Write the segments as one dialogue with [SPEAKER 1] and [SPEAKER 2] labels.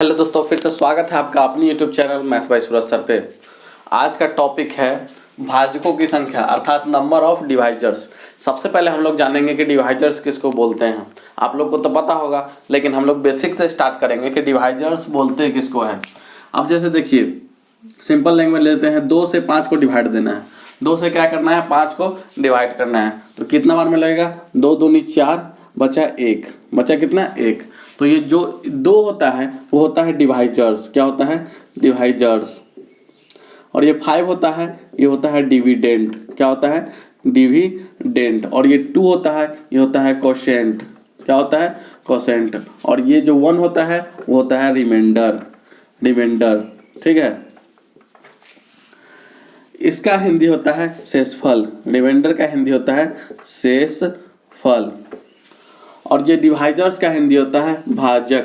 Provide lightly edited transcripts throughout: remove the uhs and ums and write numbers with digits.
[SPEAKER 1] Hello दोस्तों, फिर से स्वागत है आपका अपनी यूट्यूब चैनल मैथ बाय सूरज सर पे। आज का टॉपिक है भाजकों की संख्या अर्थात नंबर ऑफ डिवाइजर्स। सबसे पहले हम लोग जानेंगे कि डिवाइजर्स किसको बोलते हैं। आप लोग को तो पता होगा, लेकिन हम लोग बेसिक से स्टार्ट करेंगे कि डिवाइजर्स बोलते किसको हैं। अब जैसे देखिए, सिंपल लैंग्वेज लेते हैं, 2 से 5 को डिवाइड देना है। 2 से क्या करना है, 5 को डिवाइड करना है। तो कितना बार में लगेगा, 2 दूनी 4, बचा 1, बचा कितना 1। तो ये जो 2 होता है वो होता है डिवाइजर्स। क्या होता है, डिवाइजर्स। और ये 5 होता है, ये होता है डिविडेंड। क्या होता है, डिविडेंड। और ये 2 होता है, ये होता है कोशेंट। क्या होता है, कोशेंट। और ये जो 1 होता है वो होता है रिमाइंडर, रिमाइंडर। ठीक है, इसका हिंदी होता है शेषफल। रिमाइंडर का हिंदी होता है शेषफल। और ये डिवाइजर्स का हिंदी होता है भाजक।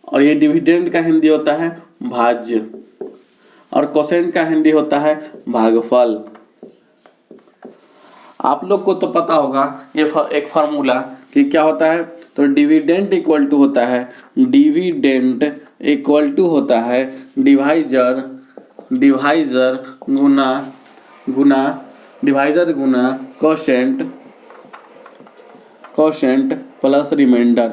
[SPEAKER 1] और ये डिविडेंड का हिंदी होता है भाज्य। और कोसेंट का हिंदी होता है भागफल। आप लोग को तो पता होगा ये एक फार्मूला कि क्या होता है। तो डिविडेंड इक्वल टू होता है, डिविडेंड इक्वल टू होता है डिवाइजर, डिवाइजर गुना गुना डिवाइजर गुना कोशेंट, कोशेंट प्लस रिमाइंडर।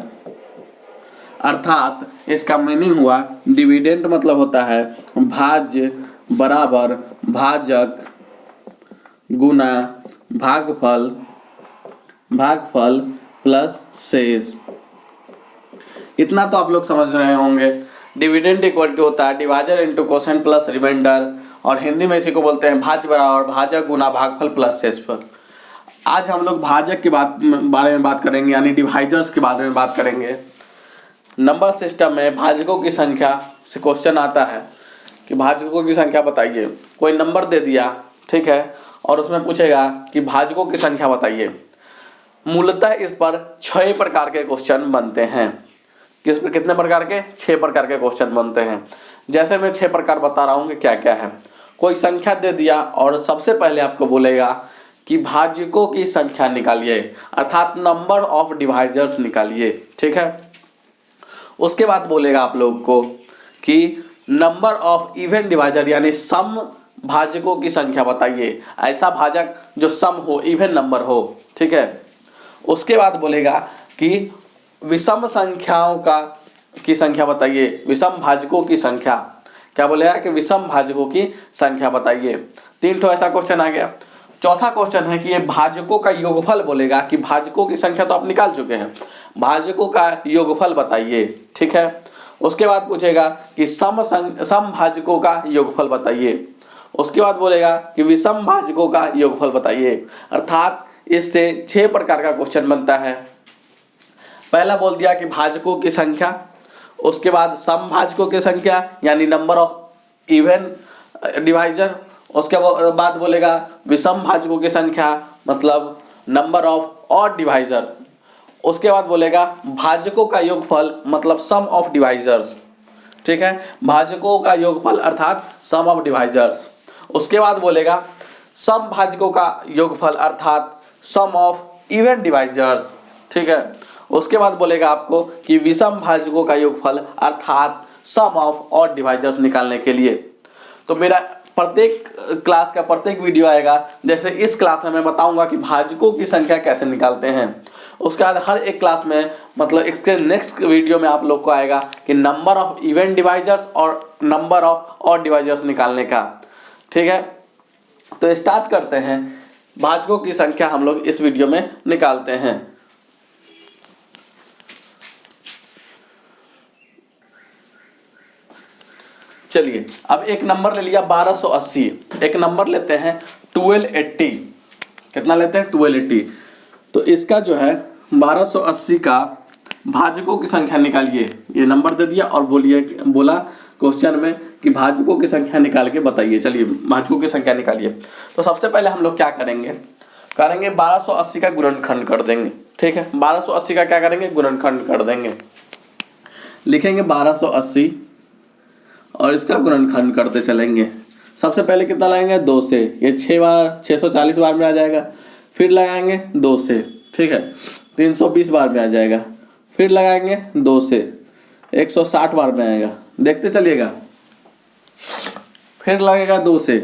[SPEAKER 1] अर्थात इसका मीनिंग हुआ, डिविडेंड मतलब होता है भाज्य बराबर भाजक गुना भागफल, भागफल प्लस शेष। इतना तो आप लोग समझ रहे होंगे। डिविडेंड इक्वल टू होता है divisor into quotient plus remainder. और हिंदी में इसी को बोलते हैं भाज्य बराबर भाजक गुना भागफल प्लस शेषफल। आज हम लोग भाजक के बारे में बात करेंगे, यानी डिवाइजर्स के बारे में बात करेंगे। नंबर सिस्टम में भाजकों की संख्या से क्वेश्चन आता है कि भाजकों की संख्या बताइए। कोई नंबर दे दिया, ठीक है, और उसमें पूछेगा कि भाजकों की संख्या बताइए। मूलतः इस पर 6 प्रकार के क्वेश्चन बनते हैं। किस पर, कितने प्रकार के, 6 प्रकार के क्वेश्चन बनते हैं। जैसे मैं 6 प्रकार बता रहा हूँ कि क्या क्या है। कोई संख्या दे दिया और सबसे पहले आपको बोलेगा कि भाजकों की संख्या निकालिए, अर्थात नंबर ऑफ डिवाइजर्स निकालिए। ठीक है, उसके बाद बोलेगा आप लोगों को कि नंबर ऑफ इवन डिवाइजर यानी सम भाजकों की संख्या बताइए। ऐसा भाजक जो सम हो, इवन नंबर हो। ठीक है, उसके बाद बोलेगा कि विषम संख्याओं की संख्या बताइए, विषम भाजकों की संख्या। क्या बोलेगा कि विषम भाजकों की संख्या बताइए। 3 ठो ऐसा क्वेश्चन आ गया। चौथा क्वेश्चन है कि ये भाजकों का योगफल बोलेगा कि भाजकों की संख्या तो आप निकाल चुके हैं, भाजकों का योगफल बताइए। ठीक है, उसके बाद पूछेगा कि सम भाजकों का योगफल बताइए। उसके बाद बोलेगा कि विषम भाजकों का योगफल बताइए। अर्थात इससे 6 प्रकार का क्वेश्चन बनता है। पहला बोल दिया कि भाजकों की संख्या, उसके बाद सम भाजकों की संख्या यानी नंबर ऑफ इवन डिवाइजर। उसके बाद बोलेगा विषम भाजकों की संख्या मतलब नंबर ऑफ ऑड डिवाइजर। उसके बाद बोलेगा भाजकों का योगफल मतलब सम ऑफ डिवाइजर्स। ठीक है, भाजकों का योगफल अर्थात सम ऑफ डिवाइजर्स। उसके बाद बोलेगा सम भाजकों का योगफल अर्थात सम ऑफ इवन डिवाइजर्स। ठीक है, उसके बाद बोलेगा आपको कि विषम भाजकों का योगफल अर्थात सम ऑफ ऑड डिवाइजर्स निकालने के लिए। तो मेरा प्रत्येक क्लास का प्रत्येक वीडियो आएगा। जैसे इस क्लास में मैं बताऊंगा कि भाजकों की संख्या कैसे निकालते हैं। उसके बाद हर एक क्लास में, मतलब इसके नेक्स्ट वीडियो में आप लोग को आएगा कि नंबर ऑफ इवन डिवाइजर्स और नंबर ऑफ ऑड डिवाइजर्स निकालने का। ठीक है, तो स्टार्ट करते हैं। भाजकों की संख्या हम लोग इस वीडियो में निकालते हैं। चलिए, अब एक नंबर ले लिया 1280, एक नंबर लेते हैं 1280। कितना लेते हैं, 1280। तो इसका जो है 1280 का भाजकों की संख्या निकालिए। ये नंबर दे दिया और बोला क्वेश्चन में कि भाजकों की संख्या निकाल के बताइए। चलिए, भाजकों की संख्या निकालिए। तो सबसे पहले हम लोग क्या करेंगे, 1280 का गुणनखंड कर देंगे। ठीक है, 1280 का क्या करेंगे, गुणनखंड कर देंगे। लिखेंगे 1280 और इसका गुणनखंड करते चलेंगे। सबसे पहले कितना लगाएंगे, 2 से। ये 6 बार 640 बार में आ जाएगा। फिर लगाएंगे 2 से। ठीक है, 320 बार में आ जाएगा। फिर लगाएंगे 2 से 160 बार में आएगा, देखते चलिएगा। फिर लगेगा 2 से,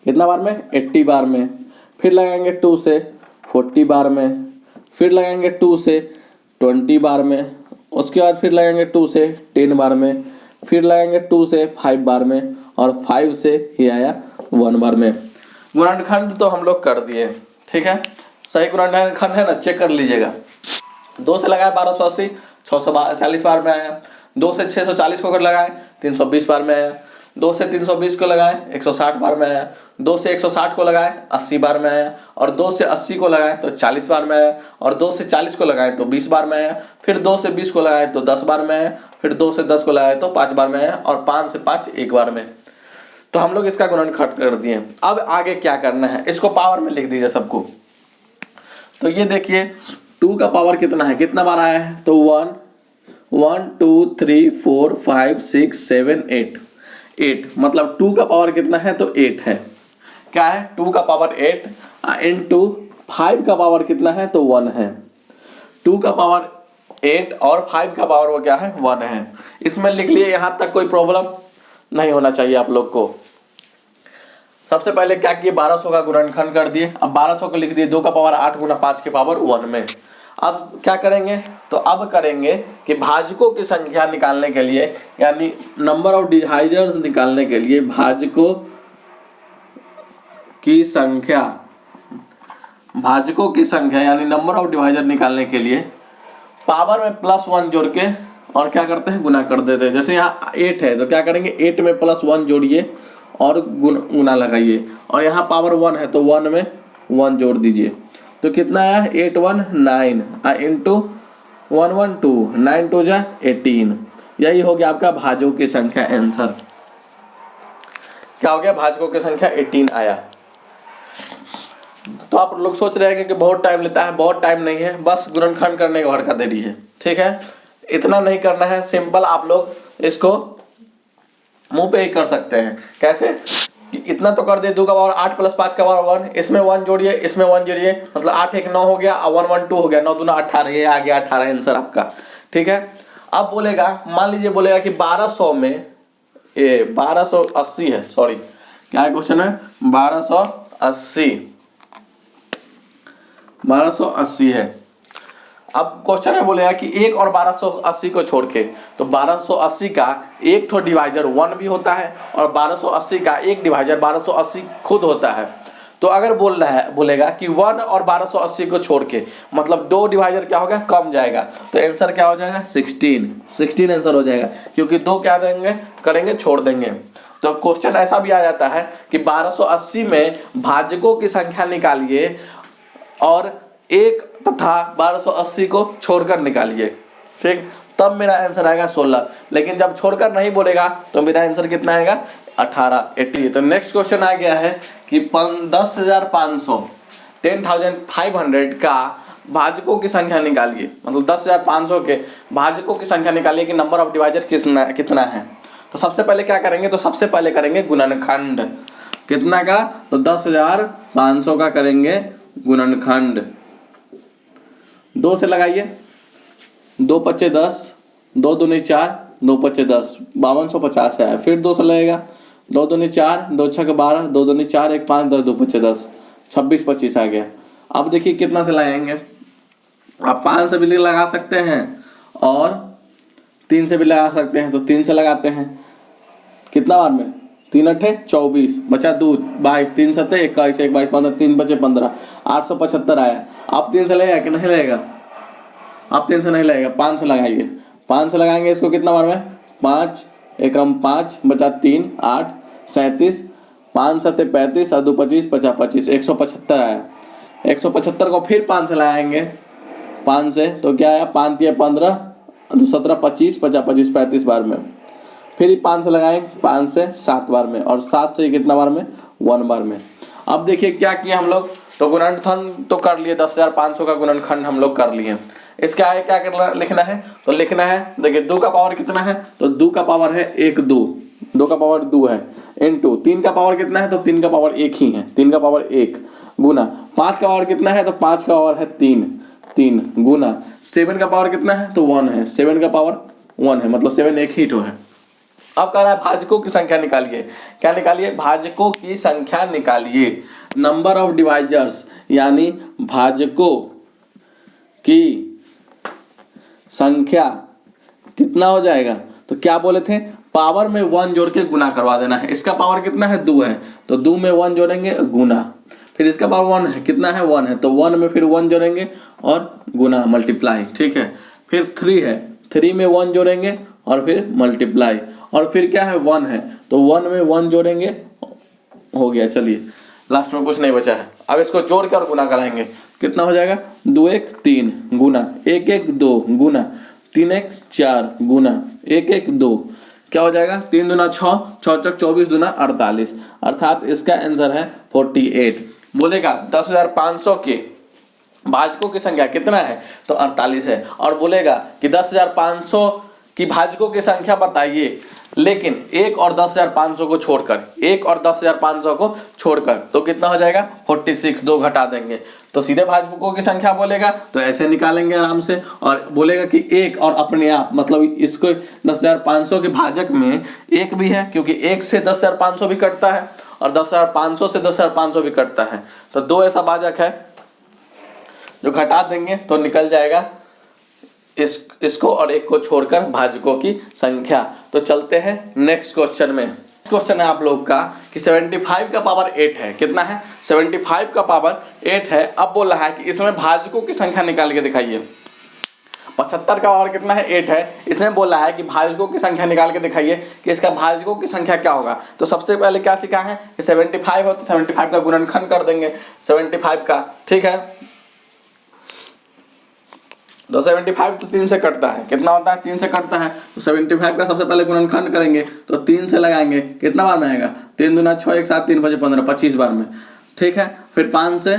[SPEAKER 1] कितना बार में, 80 बार में। फिर लगाएंगे 2 से 40 बार में। फिर लगाएंगे 2 से 20 बार में। उसके बाद फिर लगाएंगे 2 से 10 बार में। फिर लगाएंगे 2 से 5 बार में, और 5 से ही आया 1 बार में। गुणनखंड तो हम लोग कर दिए, ठीक है, सही गुणनखंड है ना, चेक कर लीजिएगा। 2 से लगाए 1280, 640 बार में आया। 2 से 640 को अगर लगाए 320 बार में आया। 2 से 320 को लगाए 160 बार में आया। 2 से 160 को लगाए 80 बार में आया। और 2 से 80 को लगाए तो 40 बार में आया। और 2 से 40 को लगाए तो 20 बार में आया। फिर 2 से 20 को लगाए तो 10 बार में आया। फिर 2 से 10 को लगाए तो 5 बार में आया। और 5 से 5 1 बार में। तो हम लोग इसका गुणनखंड कर दिए। अब आगे क्या करना है, इसको पावर में लिख दीजिए सबको। तो ये देखिए 2 का पावर कितना है, कितना बार आया है, तो 1 2 3 4 5 6 7 8 मतलब 2 का पावर कितना है, तो 8 है। क्या है, 2 का पावर 8 इंटू 5 का पावर कितना है, तो 1 है। 2 का पावर 8 और 5 का पावर वो क्या है, 1 है। इसमें लिख लिए, यहाँ तक कोई प्रॉब्लम नहीं होना चाहिए आप लोग को। सबसे पहले क्या किए, 1200 का गुणनखंड कर दिए। अब 1200 को लिख दिए 2 का पावर 8 गुना 5 के पावर 1 में। अब क्या करेंगे, तो अब करेंगे कि भाजकों की संख्या निकालने के लिए, यानी नंबर ऑफ डिवाइजर्स निकालने के लिए, भाजकों की संख्या यानी नंबर ऑफ डिवाइजर निकालने के लिए पावर में +1 जोड़ के और क्या करते हैं, गुना कर देते हैं। जैसे यहाँ 8 है तो क्या करेंगे, 8 में +1 जोड़िए और गुना लगाइए। और यहाँ पावर 1 है तो 1 में 1 जोड़ दीजिए। तो कितना आया, 8 1 9 इंटू 1 1 2 9 2 जा 18। यही हो गया आपका भाजकों की संख्या, आंसर क्या हो गया, भाजकों की संख्या 18 आया। तो आप लोग सोच रहे हैं कि बहुत टाइम लेता है, बहुत टाइम नहीं है, बस गुणनखंड करने का हरकत देरी है, ठीक है। इतना नहीं करना है, सिंपल आप लोग इसको मुंह पे ही कर सकते हैं। कैसे, कि इतना तो कर दे, 2 का पावर 8 + 5 का पावर 1, इसमें 1 जोड़िए, इसमें 1 जोड़िए, मतलब 8 1 9 हो गया, और 1 1 2 हो गया, 9 2 18, ये आ गया 18 आंसर आपका, ठीक है। अब बोलेगा, मान लीजिए बोलेगा कि 1200 में ये 1280 है, सॉरी क्या है क्वेश्चन है, 1280 है। अब क्वेश्चन में बोलेगा कि 1 और 1280 को छोड़ के, तो 1280 का एक ठो डिवाइजर 1 भी होता है और 1280 का एक डिवाइजर 1280 खुद होता है। तो अगर बोलेगा कि 1 और 1280 को छोड़ के, मतलब 2 डिवाइजर क्या होगा, कम जाएगा, तो आंसर क्या हो जाएगा, 16 आंसर हो जाएगा, क्योंकि 2 क्या करेंगे, छोड़ देंगे। तो क्वेश्चन ऐसा भी आ जाता है कि 1280 में भाजकों की संख्या निकालिए और 1 तथा 1280 को छोड़कर निकालिए, ठीक, तब मेरा आंसर आएगा 16। लेकिन जब छोड़कर नहीं बोलेगा तो मेरा आंसर कितना आएगा, 18 तो नेक्स्ट क्वेश्चन आ गया है कि 10,500 का भाजकों की संख्या निकालिए, मतलब 10,500 के भाजकों की संख्या निकालिए कि नंबर ऑफ डिवाइजर कितना है। तो सबसे पहले क्या करेंगे, तो सबसे पहले करेंगे गुणनखंड, कितना का, तो 10,500 का करेंगे गुणनखंड। 2 से लगाइए, 2 पच्चे 10, 2 दूनी 4, 2 पच्चे 10, 5250 आया। फिर 2 से लगेगा, 2 दूनी 4, 2 छक 12, 2 दूनी 4 1 5 10, 2 पच्चे 10, 26 25 आ गया। अब देखिए कितना से लगाएंगे, आप 5 से भी लगा सकते हैं और 3 से भी लगा सकते हैं। तो 3 से लगाते हैं, कितना बार में, 3 8 24, बचा 2 22, 3 7 21, 1 22 15, 3 बचे 15, 875 आया। आप 3 से लगेगा कि नहीं लगेगा, आप 3 से नहीं लगेगा, 5 से लगाइए। 5 से लगाएंगे इसको, कितना बार में, 5 1 5, बचा 3 8 37, 5 7 35 और 2 25 50 25, 175 आया। 175 को फिर 5 से लगाएंगे, 5 से तो क्या आया, 5 3 15, 2 17 25 50 25 35 बार में। फिर ही 5 से लगाएंगे, 5 से 7 बार में, और 7 से कितना बार में, 1 बार में। अब देखिए क्या किया हम लोग, तो गुणनखंड तो कर लिए, 10,500 का गुणनखंड हम लोग कर लिए। इसके आगे क्या करना, लिखना है, तो लिखना है, देखिए 2 का पावर कितना है, तो 2 का पावर है 1 2 का पावर 2 है, इंटू 3 का पावर कितना है, तो 3 का पावर 1 ही है, 3 का पावर 1, गुना 5 का पावर कितना है, तो 5 का पावर है 3 गुना 7 का पावर कितना है, तो 1 है, 7 का पावर 1 है, मतलब 7 एक ही तो है। अब कह रहा है भाजकों की संख्या निकालिए। क्या निकालिए? भाजकों की संख्या निकालिए। नंबर ऑफ डिवाइजर्स यानी भाजकों की संख्या कितना हो जाएगा? तो क्या बोले थे? पावर में 1 जोड़ के गुना करवा देना है। इसका पावर कितना है? 2 है, तो 2 में 1 जोड़ेंगे गुना। फिर इसका पावर 1 है, कितना है? 1 है, तो 1 में फिर 1 जोड़ेंगे और गुना मल्टीप्लाई। ठीक है। फिर 3 है, 3 में 1 जोड़ेंगे और फिर मल्टीप्लाई। और फिर क्या है? 1 है, तो 1 में 1 जोड़ेंगे, हो गया। चलिए लास्ट में कुछ नहीं बचा है। अब इसको जोड़ कर गुना कराएंगे। कितना हो जाएगा? 2 1 3 गुना 1 1 2 गुना 3 1 4 गुना 1 1 2। क्या हो जाएगा? 3 दूना 6, 6 चौक 24 दूना 48, अर्थात इसका आंसर है 48। बोलेगा 10,500 के भाजकों की संख्या कितना है? तो 48 है। और बोलेगा कि 10,500 की भाजकों की संख्या बताइए, लेकिन 1 और 10,500 को छोड़कर, 1 और 10,500 को छोड़कर, तो कितना हो जाएगा? 46। 2 घटा देंगे तो सीधे भाजकों की संख्या बोलेगा, तो ऐसे निकालेंगे आराम से। और बोलेगा कि 1 और अपने आप, मतलब इसको 10,500 के भाजक में 1 भी है, क्योंकि 1 से 10,500 भी कटता है और 10,500 से 10,500 भी कटता है, तो 2 ऐसा भाजक है जो घटा देंगे तो निकल जाएगा इसको और 1 को छोड़कर भाजकों की संख्या। तो चलते हैं नेक्स्ट क्वेश्चन में। क्वेश्चन है आप लोग का कि 75 का पावर 8 है। कितना है? 75 का पावर 8 है। अब बोल रहा है कि इसमें भाजकों की संख्या निकाल के दिखाइए। 75 का पावर कितना है? 8 है। इसमें बोल रहा है कि भाजकों की संख्या निकाल के दिखाइए कि इसका भाजकों की संख्या क्या होगा। तो सबसे पहले क्या सीखा है कि 75 हो तो 75 का गुणनखंड कर देंगे 75 का। ठीक है, तो 75 तो 3 से कटता है। कितना होता है? 3 से कटता है, तो 75 का सबसे पहले गुणनखंड करेंगे तो 3 से लगाएंगे, कितना बार में आएगा? 3 दूना 6 1 7 3 5 15, 25 बार में। ठीक है, फिर 5 से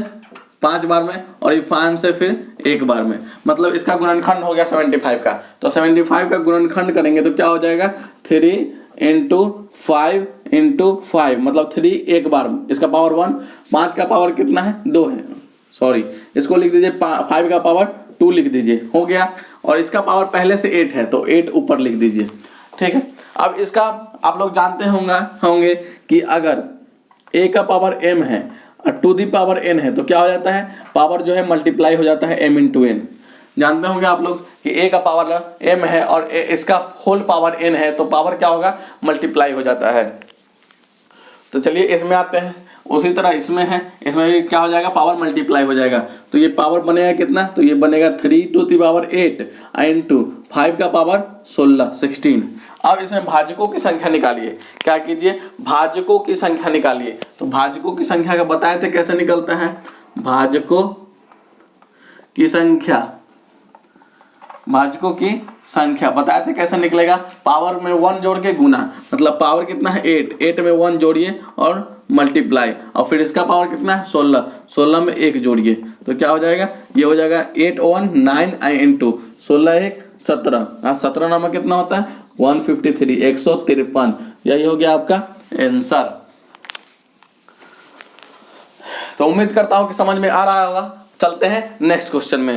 [SPEAKER 1] 5 बार में, और ये 5 से फिर 1 बार में, मतलब इसका गुणनखंड हो गया 75 का। तो 75 का गुणनखंड करेंगे तो क्या हो जाएगा? 3 × 5 × 5, मतलब 3 एक बार में, इसका पावर 1। 5 का पावर कितना है? 2 है, सॉरी, इसको लिख दीजिए 5 का पावर 2 लिख दीजिए, हो गया। और इसका पावर पहले से 8 है, तो 8 ऊपर लिख दीजिए। ठीक है, अब इसका आप लोग जानते होंगे कि अगर a का पावर m है और 2 दी पावर n है, तो क्या हो जाता है? पावर जो है मल्टीप्लाई हो जाता है m × n। जानते होंगे आप लोग कि a का पावर m है और इसका होल पावर n है, तो पावर क्या होगा? मल्टीप्लाई हो जाता है। तो चलिए इसमें आते हैं। उसी तरह इसमें है, इसमें भी क्या हो जाएगा? पावर मल्टीप्लाई हो जाएगा। तो ये पावर बनेगा कितना? तो ये बनेगा 3 × की पावर 8 × 5 का पावर 16। अब इसमें भाजकों की संख्या निकालिए। क्या कीजिए? भाजकों की संख्या निकालिए। तो भाजकों की संख्या का बताए थे कैसे निकलता है? भाजकों की संख्या, भाजकों की संख्या बताए थे कैसे निकलेगा? पावर में 1 जोड़ के गुना, मतलब पावर कितना है? 8, 8 में 1 जोड़िए और मल्टीप्लाई, और फिर इसका पावर कितना है? 16, 16 में 1 जोड़िए, तो क्या हो जाएगा? ये हो जाएगा 8 1 9 × 16 1 17। 17 नाम कितना होता है? 153, 153। यही हो गया आपका आंसर। तो उम्मीद करता हूं कि समझ में आ रहा होगा। चलते हैं नेक्स्ट क्वेश्चन में।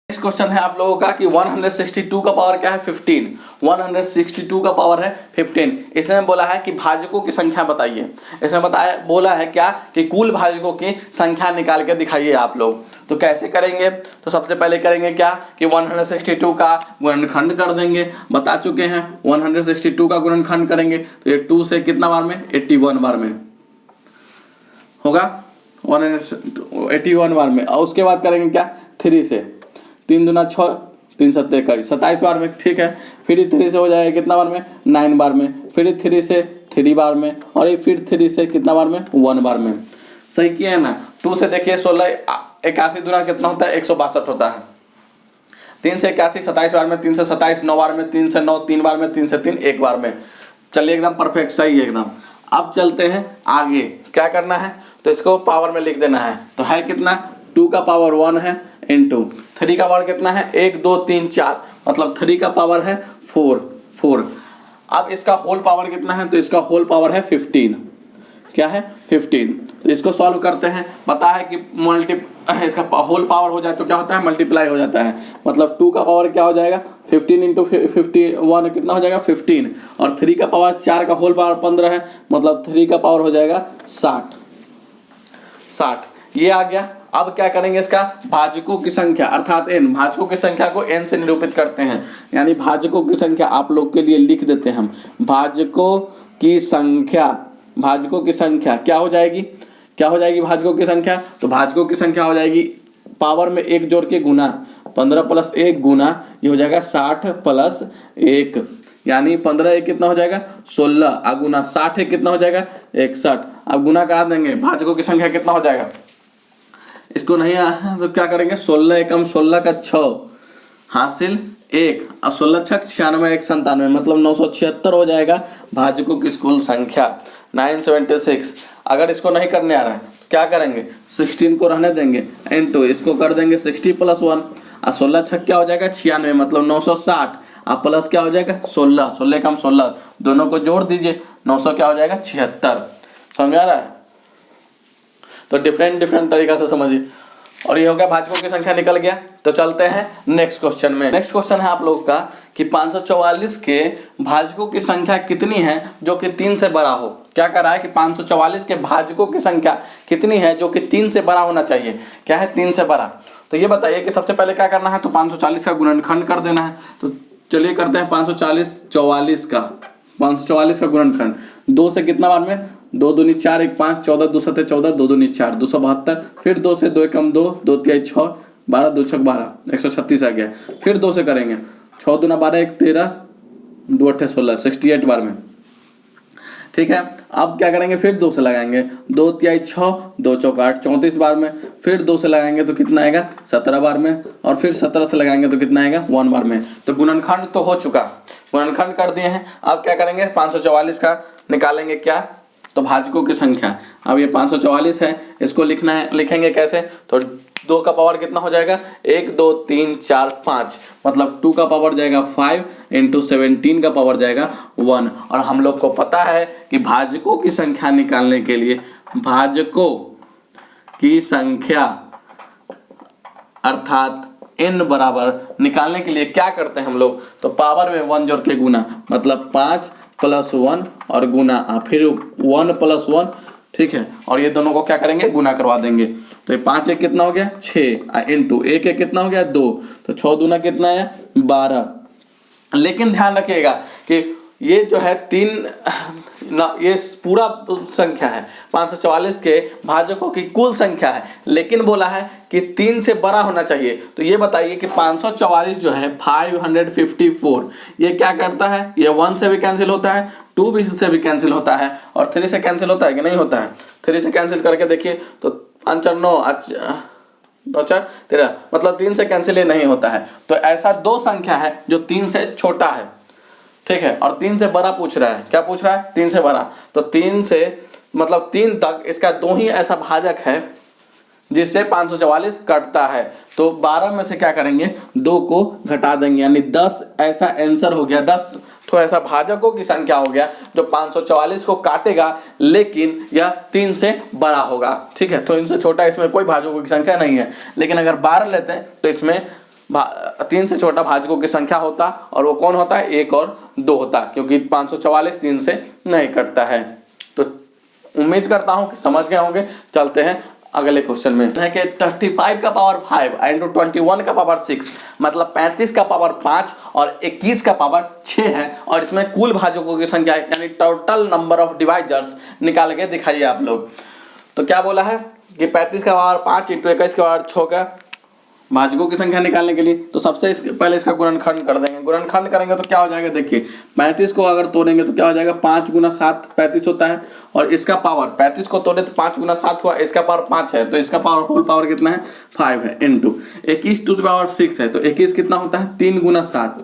[SPEAKER 1] नेक्स्ट क्वेश्चन है आप लोगों का कि 162 का पावर क्या है? 15। 162 का पावर है 15। इसमें बोला है कि भाजकों की संख्या बताइए। इसमें बोला है क्या कि कुल भाजकों की संख्या निकाल के दिखाइए आप लोग। तो कैसे करेंगे? तो सबसे पहले करेंगे क्या कि 162 का गुणनखंड कर देंगे। बता चुके हैं 162 का गुणनखंड करेंगे तो ये 2 से कितना बार में? 81 बार में होगा, 181 बार में। और उसके बाद करेंगे क्या? 3 से, 3 दूना 6 3 7 21, 27 बार में। ठीक है, फिर 3 से हो जाएगा कितना बार में? 9 बार में। फिर 3 से 3 बार में, और ये फिर 3 से कितना बार में? 1 बार में। सही किया है ना? 2 से देखिए 16 81 दूना कितना होता है? 162 होता है। 3 से 81 27 बार में, 3 से 27 9 बार में, 3 से 9 3 बार में, 3 से 3 1 बार में। चलिए एकदम परफेक्ट, सही है एकदम। अब चलते हैं आगे। क्या करना है? तो इसको पावर में लिख देना है। तो है कितना? 2 का पावर 1 है इंटू 3 का पावर कितना है? 1 2 3 4, मतलब 3 का पावर है 4। अब इसका होल पावर कितना है? तो इसका होल पावर है 15। क्या है 15। तो इसको सॉल्व करते हैं, पता है कि इसका होल पावर हो जाए तो क्या होता है मल्टीप्लाई हो जाता है, मतलब 2 का पावर क्या हो जाएगा 15 इंटू 51 कितना हो जाएगा 15, और 3 का पावर 4 का होल पावर 15 है, मतलब 3 का पावर हो जाएगा 60। ये आ गया। अब क्या करेंगे, इसका भाजकों की संख्या अर्थात n, भाजकों की संख्या को n से निरूपित करते हैं, यानी भाजकों की संख्या आप लोग के लिए लिख देते हैं हम। भाजकों की संख्या क्या हो जाएगी, भाजकों की संख्या, तो भाजकों की संख्या हो जाएगी पावर में 1 जोड़ के गुना 15 प्लस 1 गुना ये हो जाएगा 60 प्लस 1, यानी 15 1 कितना हो जाएगा 16, अब गुना 60 1 कितना हो जाएगा 61। अब गुना करा देंगे, भाजकों की संख्या कितना हो जाएगा, इसको नहीं आया तो क्या करेंगे 16 एकम 16 का 6 हासिल 1, और 16 छक 96 1 97, मतलब 976 हो जाएगा भाजकों की कुल संख्या 976। अगर इसको नहीं करने आ रहा है तो क्या करेंगे 16 को रहने देंगे, इनटू इसको कर देंगे 60 प्लस 1, और 16 छक क्या हो जाएगा 96, मतलब 960, अब प्लस क्या हो जाएगा 16, 16 कम 16, दोनों को जोड़ दीजिए 900 क्या हो जाएगा 76। समझ आ रहा है? तो डिफरेंट तरीका से समझिए। और ये हो गया भाजकों की संख्या निकल गया। तो चलते हैं नेक्स्ट क्वेश्चन में। नेक्स्ट क्वेश्चन है आप लोग का कि 544 के भाजकों की संख्या कितनी है जो कि 3 से बड़ा हो। क्या कर रहा है कि 544 के भाजकों की संख्या कितनी है जो कि 3 से बड़ा होना चाहिए। क्या है 3 से बड़ा। तो ये बताइए कि सबसे पहले क्या करना है, तो 540 का गुणनखंड कर देना है। तो चलिए करते हैं 544 का गुणनखंड। 2 से कितना बार में 2 दूनी 4 1 5 14 2 7 14 2 दूनी 4 272, फिर 2 से 2 एकम 2 2 3 6 12 2 6 12 136 आ गया। फिर 2 से करेंगे 6 दूना 12 1 13 2 8 16 68 बार में। ठीक है, अब क्या करेंगे फिर 2 से लगाएंगे 2 3 6 2 4 8 34 बार में। फिर 2 से लगाएंगे तो कितना आएगा 17 बार में, और फिर 17 से लगाएंगे तो कितना आएगा 1 बार में। तो गुणनखंड तो हो चुका, गुणनखंड कर दिए हैं। अब क्या करेंगे 544 का निकालेंगे क्या, तो भाजकों की संख्या। अब ये 544 है, इसको लिखना है, लिखेंगे कैसे, तो 2 का पावर कितना हो जाएगा 1 2 3 4 5, मतलब 2 का पावर जाएगा 5 इंटू 17 का पावर जाएगा 1। और हम लोग को पता है कि भाजकों की संख्या निकालने के लिए, भाजकों की संख्या अर्थात n बराबर निकालने के लिए क्या करते हैं हम लोग, तो पावर में 1 जोड़ के गुना, मतलब 5 प्लस 1 और गुना फिर 1 प्लस 1। ठीक है, और ये दोनों को क्या करेंगे गुना करवा देंगे। तो ये 5 1 कितना हो गया 6 इंटू 1 1 कितना हो गया 2, तो 6 दूना कितना है 12। लेकिन ध्यान रखिएगा कि ये जो है 3 ना, ये पूरा संख्या है 544 के भाजकों की कुल संख्या है, लेकिन बोला है कि 3 से बड़ा होना चाहिए। तो ये बताइए कि 544 जो है 554, ये क्या करता है, ये 1 से भी कैंसिल होता है, 2 भी से भी कैंसिल होता है, और 3 से कैंसिल होता है कि नहीं होता है। 3 से कैंसिल करके देखिए तो 5 4 9 9 4 13, मतलब 3 से कैंसिल नहीं होता है। तो ऐसा 2 संख्या है जो 3 से छोटा है। ठीक है, और 3 से बड़ा पूछ रहा है। क्या पूछ रहा है 3 से बड़ा, तो 3 से मतलब 3 तक इसका 2 ही ऐसा भाजक है जिससे 544 कटता है। तो 12 में से क्या करेंगे 2 को घटा देंगे, यानी 10 ऐसा आंसर हो गया, 10 तो ऐसा भाजकों की संख्या हो गया जो 544 को काटेगा, लेकिन यह 3 से बड़ा होगा। ठीक है, तो इनसे छोटा इसमें कोई भाजकों की संख्या नहीं है। लेकिन अगर 12 लेते हैं तो इसमें 3 से छोटा भाजकों की संख्या होता, और वो कौन होता है 1 और 2 होता, क्योंकि 544 3 से नहीं कटता है। तो उम्मीद करता हूं कि समझ गए होंगे। चलते हैं अगले क्वेश्चन में। है कि 35 का पावर 5 इंटू 21 का पावर 6, मतलब 35 का पावर 5 और 21 का पावर 6 है, और इसमें कुल भाजकों की संख्या यानी टोटल नंबर ऑफ डिवाइजर्स निकाल के दिखाइए आप लोग। तो क्या बोला है कि 35 का पावर 5 इंटू 21 का पावर 6 का भाजकों की संख्या निकालने के लिए, तो सबसे पहले इसका गुणनखंड कर देंगे। गुणनखंड करेंगे तो क्या हो जाएगा, देखिए 35 को अगर तोड़ेंगे तो क्या हो जाएगा 5 गुना 7 35 होता है, और इसका पावर 35 को तोड़े तो 5 गुना 7 हुआ, इसका पावर 5 है, तो इसका पावर होल पावर कितना है 5 है, इंटू 21 टू द पावर 6 है, तो 21 कितना होता है 3 गुना 7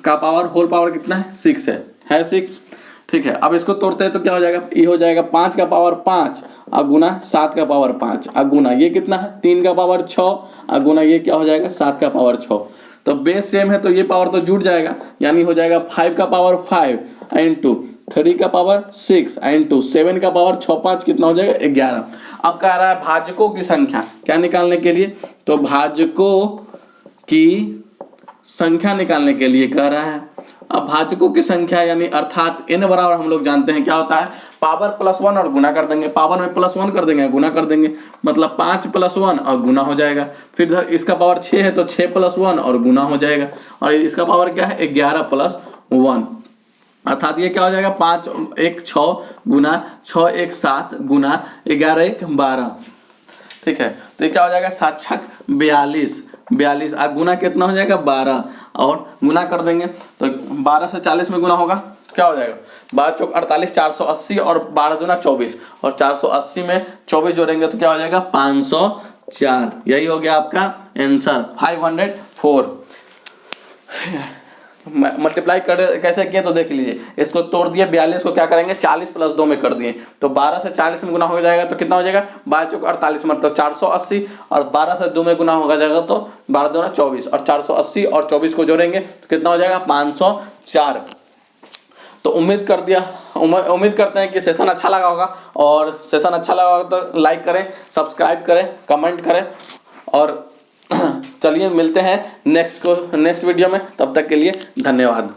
[SPEAKER 1] का पावर होल पावर कितना है 6 है 6। ठीक है, अब इसको तोड़ते हैं तो क्या हो जाएगा, ये हो जाएगा 5 का पावर 5 और गुना 7 का पावर 5 और गुना ये कितना है 3 का पावर 6 और गुना ये क्या हो जाएगा 7 का पावर 6। तो बेस सेम है तो ये पावर तो जुड़ जाएगा, यानी हो जाएगा 5 का पावर 5 इंटू 3 का पावर 6 इंटू 7 का पावर 6 5 कितना हो जाएगा 11। अब कह रहा है भाजकों की संख्या क्या निकालने के लिए, तो भाजकों की संख्या निकालने के लिए कह रहा है। अब भाजकों की संख्या यानी अर्थात n बराबर हम लोग जानते हैं क्या होता है, पावर प्लस 1 और गुना कर देंगे, पावर में प्लस 1 कर देंगे गुना कर देंगे, मतलब 5 प्लस 1 और गुना हो जाएगा। फिर इधर इसका पावर 6 है तो 6 प्लस 1 और गुना हो जाएगा, और इसका पावर क्या है 11 प्लस 1, अर्थात ये क्या हो जाएगा 5 1 6 गुना 6 1 7 गुना 11 1 12। ठीक है, तो ये क्या हो जाएगा 7 छक 42 और गुना कितना हो जाएगा 12, और गुना कर देंगे तो 12 से 40 में गुना होगा तो क्या हो जाएगा 12 चौक 48 480 और 12 दूना 24, और 480 में 24 जोड़ेंगे तो क्या हो जाएगा 504। यही हो गया आपका आंसर 504। मल्टीप्लाई कर कैसे किए तो देख लीजिए, इसको तोड़ दिए 42 को क्या करेंगे 40 प्लस 2 में कर दिए, तो 12 से 40 में गुना हो जाएगा तो कितना हो जाएगा 12 चौक 48 मतलब 480, और 12 से 2 में गुना हो जाएगा तो 12 दूना 24, और 480 और 24 को जोड़ेंगे तो कितना हो जाएगा 504। तो उम्मीद करते हैं कि सेशन अच्छा लगा होगा, और सेशन अच्छा लगा होगा तो लाइक करें, सब्सक्राइब करें, कमेंट करें, और चलिए मिलते हैं नेक्स्ट वीडियो में, तब तक के लिए धन्यवाद।